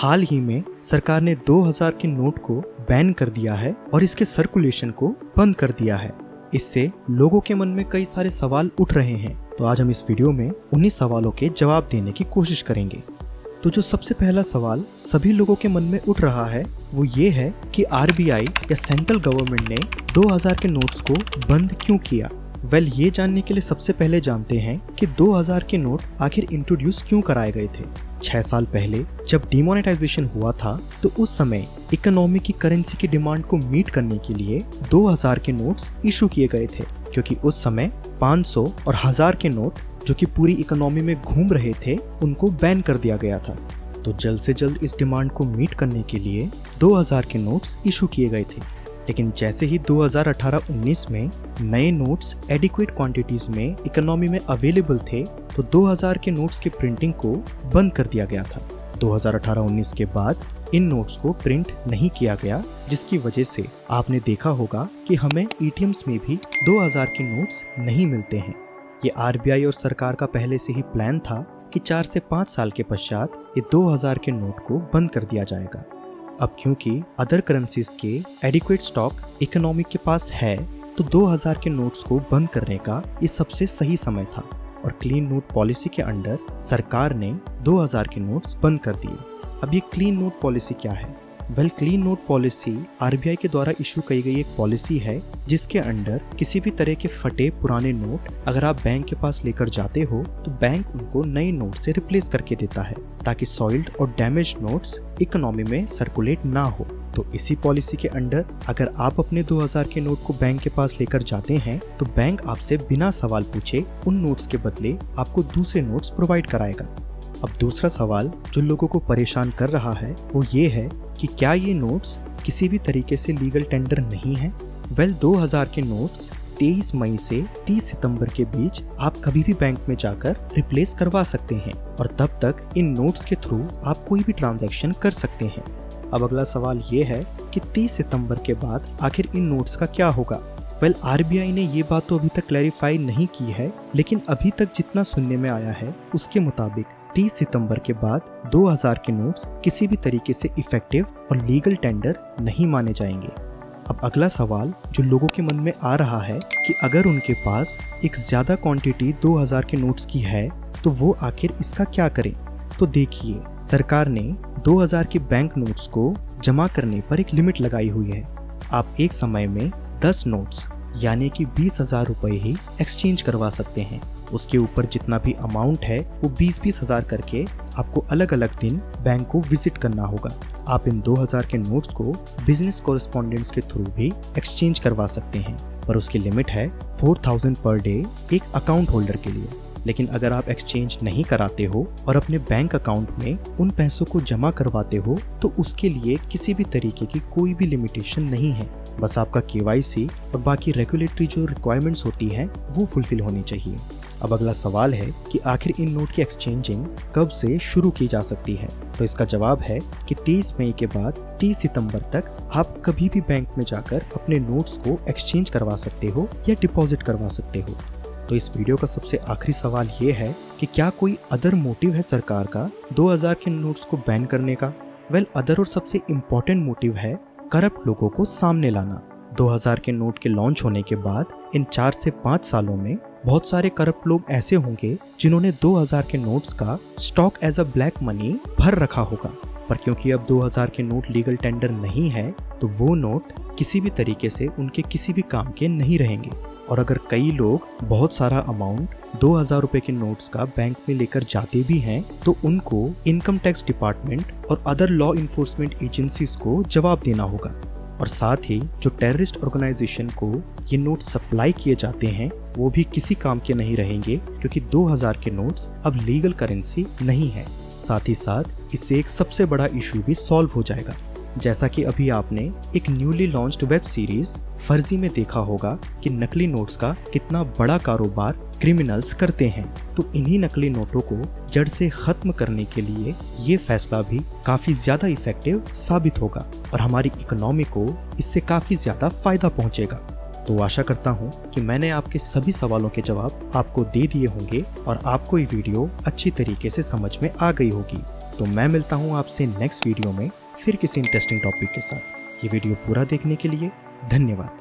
हाल ही में सरकार ने 2000 के नोट को बैन कर दिया है और इसके सर्कुलेशन को बंद कर दिया है। इससे लोगों के मन में कई सारे सवाल उठ रहे हैं, तो आज हम इस वीडियो में उन्हीं सवालों के जवाब देने की कोशिश करेंगे। तो जो सबसे पहला सवाल सभी लोगों के मन में उठ रहा है वो ये है कि आरबीआई या सेंट्रल गवर्नमेंट ने 2000 के नोट्स को बंद क्यों किया। ये जानने के लिए सबसे पहले जानते हैं कि 2000 के नोट आखिर इंट्रोड्यूस क्यों कराए गए थे। 6 साल पहले जब डिमोनेटाइजेशन हुआ था तो उस समय इकोनॉमी की करेंसी की डिमांड को मीट करने के लिए 2000 के नोट्स इशू किए गए थे, क्योंकि उस समय 500 और 1000 के नोट जो कि पूरी इकोनॉमी में घूम रहे थे उनको बैन कर दिया गया था। तो जल्द से जल्द इस डिमांड को मीट करने के लिए 2000 के नोट्स इशू किए गए थे। लेकिन जैसे ही 2018-19 में नए नोट्स एडिक्वेट क्वांटिटीज में इकोनॉमी में अवेलेबल थे तो 2000 के नोट्स की प्रिंटिंग को बंद कर दिया गया था। 2018-19 के बाद इन नोट्स को प्रिंट नहीं किया गया, जिसकी वजह से आपने देखा होगा कि हमें एटीएम्स में भी 2000 के नोट्स नहीं मिलते हैं। ये आरबीआई और सरकार का पहले से ही प्लान था कि 4 से 5 साल के पश्चात ये 2000 के नोट को बंद कर दिया जाएगा। अब क्योंकि अदर करेंसीज के एडिक्वेट स्टॉक इकोनॉमी के पास है तो 2000 के नोट्स को बंद करने का ये सबसे सही समय था और क्लीन नोट पॉलिसी के अंडर सरकार ने 2000 के नोट्स बंद कर दिए। अब ये क्लीन नोट पॉलिसी क्या है? क्लीन नोट पॉलिसी आरबीआई के द्वारा इशू की गई एक पॉलिसी है जिसके अंडर किसी भी तरह के फटे पुराने नोट अगर आप बैंक के पास लेकर जाते हो तो बैंक उनको नए नोट से रिप्लेस करके देता है, ताकि सॉइल्ड और डैमेज नोट्स इकोनॉमी में सर्कुलेट ना हो। तो इसी पॉलिसी के अंडर अगर आप अपने 2000 के नोट को बैंक के पास लेकर जाते हैं तो बैंक आपसे बिना सवाल पूछे उन नोट्स के बदले आपको दूसरे नोट्स प्रोवाइड कराएगा। अब दूसरा सवाल जो लोगों को परेशान कर रहा है वो ये है कि क्या ये नोट्स किसी भी तरीके से लीगल टेंडर नहीं है? 2000 के नोट्स 23 मई से 30 सितंबर के बीच आप कभी भी बैंक में जाकर रिप्लेस करवा सकते हैं और तब तक इन नोट्स के थ्रू आप कोई भी ट्रांजैक्शन कर सकते हैं। अब अगला सवाल ये है कि 30 सितंबर के बाद आखिर इन नोट्स का क्या होगा? आरबीआई ने ये बात तो अभी तक क्लैरिफाई नहीं की है, लेकिन अभी तक जितना सुनने में आया है उसके मुताबिक 30 सितंबर के बाद 2000 के नोट्स किसी भी तरीके से इफेक्टिव और लीगल टेंडर नहीं माने जाएंगे। अब अगला सवाल जो लोगों के मन में आ रहा है कि अगर उनके पास एक ज्यादा क्वांटिटी 2000 के नोट्स की है तो वो आखिर इसका क्या करें? तो देखिए, सरकार ने 2000 के बैंक नोट्स को जमा करने पर एक लिमिट लगाई हुई है। आप एक समय में 10 नोट्स यानी कि 20,000 रुपए ही एक्सचेंज करवा सकते हैं। उसके ऊपर जितना भी अमाउंट है वो 20-20 हजार करके आपको अलग अलग दिन बैंक को विजिट करना होगा। आप इन 2000 के नोट्स को बिजनेस कॉरेस्पॉन्डेंट्स के थ्रू भी एक्सचेंज करवा सकते हैं, पर उसकी लिमिट है 4000 पर डे एक अकाउंट होल्डर के लिए। लेकिन अगर आप एक्सचेंज नहीं कराते हो और अपने बैंक अकाउंट में उन पैसों को जमा करवाते हो तो उसके लिए किसी भी तरीके की कोई भी लिमिटेशन नहीं है। बस आपका केवाईसी और बाकी रेगुलेटरी जो रिक्वायरमेंट्स होती हैं वो फुलफिल होनी चाहिए। अब अगला सवाल है कि आखिर इन नोट की एक्सचेंजिंग कब से शुरू की जा सकती है? तो इसका जवाब है कि 23 मई के बाद 30 सितंबर तक आप कभी भी बैंक में जाकर अपने नोट्स को एक्सचेंज करवा सकते हो या डिपॉजिट करवा सकते हो। तो इस वीडियो का सबसे आखिरी सवाल ये है कि क्या कोई अदर मोटिव है सरकार का 2000 के नोट्स को बैन करने का? अदर और सबसे इम्पोर्टेंट मोटिव है करप्ट लोगों को सामने लाना। 2000 के नोट के लॉन्च होने के बाद इन 4 से 5 सालों में बहुत सारे करप्ट लोग ऐसे होंगे जिन्होंने 2000 के नोट्स का stock as a black money भर रखा होगा, पर क्योंकि अब 2000 के नोट लीगल टेंडर नहीं है तो वो नोट किसी भी तरीके से उनके किसी भी काम के नहीं रहेंगे। और अगर कई लोग बहुत सारा अमाउंट 2000 रुपए के नोट्स का बैंक में लेकर जाते भी हैं तो उनको इनकम टैक्स डिपार्टमेंट और अदर लॉ इन्फोर्समेंट एजेंसीज को जवाब देना होगा। और साथ ही जो टेररिस्ट ऑर्गेनाइजेशन को ये नोट सप्लाई किए जाते हैं वो भी किसी काम के नहीं रहेंगे, क्योंकि 2000 के नोट्स अब लीगल करेंसी नहीं है। साथ ही साथ इससे एक सबसे बड़ा इशू भी सॉल्व हो जाएगा। जैसा कि अभी आपने एक न्यूली लॉन्च्ड वेब सीरीज फर्जी में देखा होगा कि नकली नोट्स का कितना बड़ा कारोबार क्रिमिनल्स करते हैं, तो इन्हीं नकली नोटों को जड़ से खत्म करने के लिए ये फैसला भी काफी ज्यादा इफेक्टिव साबित होगा और हमारी इकोनॉमी को इससे काफी ज्यादा फायदा पहुंचेगा। तो आशा करता हूं कि मैंने आपके सभी सवालों के जवाब आपको दे दिए होंगे और आपको ये वीडियो अच्छी तरीके से समझ में आ गई होगी। तो मैं मिलता हूँ आपसे नेक्स्ट वीडियो में फिर किसी इंटरेस्टिंग टॉपिक के साथ। ये वीडियो पूरा देखने के लिए धन्यवाद।